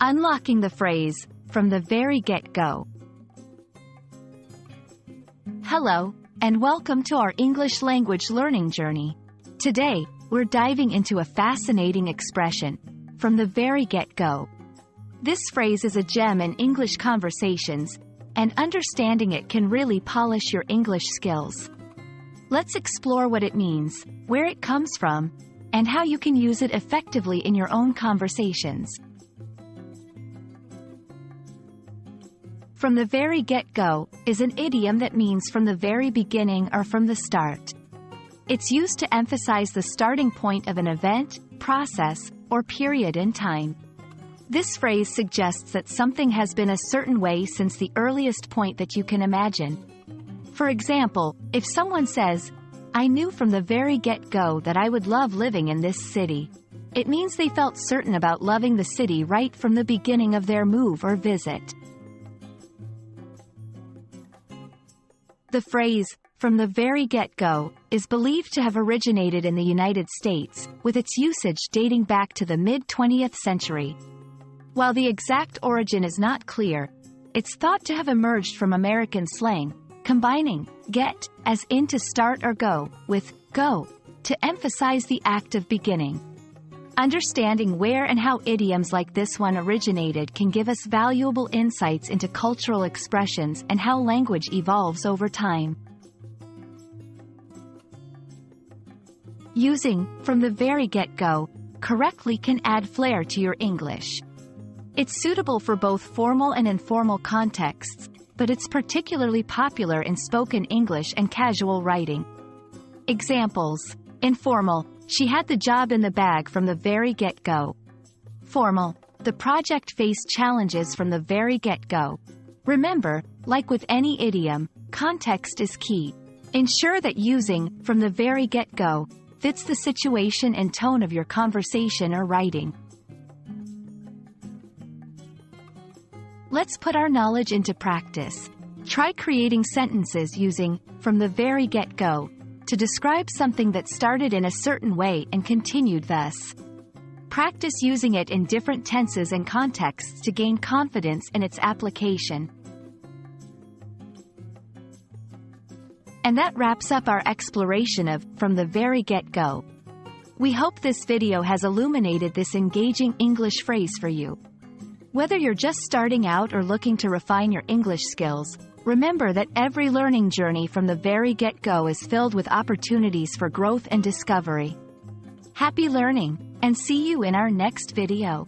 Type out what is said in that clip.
Unlocking the phrase, from the very get-go. Hello, and welcome to our English language learning journey. Today, we're diving into a fascinating expression, from the very get-go. This phrase is a gem in English conversations, and understanding it can really polish your English skills. Let's explore what it means, where it comes from, and how you can use it effectively in your own conversations. From the very get-go is an idiom that means from the very beginning or from the start. It's used to emphasize the starting point of an event, process, or period in time. This phrase suggests that something has been a certain way since the earliest point that you can imagine. For example, if someone says, "I knew from the very get-go that I would love living in this city," it means they felt certain about loving the city right from the beginning of their move or visit. The phrase, from the very get-go, is believed to have originated in the United States, with its usage dating back to the mid-20th century. While the exact origin is not clear, it's thought to have emerged from American slang, combining get, as in to start or go, with go, to emphasize the act of beginning. Understanding where and how idioms like this one originated can give us valuable insights into cultural expressions and how language evolves over time. Using from the very get-go correctly can add flair to your English. It's suitable for both formal and informal contexts, but it's particularly popular in spoken English and casual writing. Examples: informal, she had the job in the bag from the very get-go. Formal, the project faced challenges from the very get-go. Remember, like with any idiom, context is key. Ensure that using from the very get-go fits the situation and tone of your conversation or writing. Let's put our knowledge into practice. Try creating sentences using from the very get-go to describe something that started in a certain way and continued thus. Practice using it in different tenses and contexts to gain confidence in its application. And that wraps up our exploration of from the very get-go. We hope this video has illuminated this engaging English phrase for you. Whether you're just starting out or looking to refine your English skills, remember that every learning journey from the very get-go is filled with opportunities for growth and discovery. Happy learning, and see you in our next video.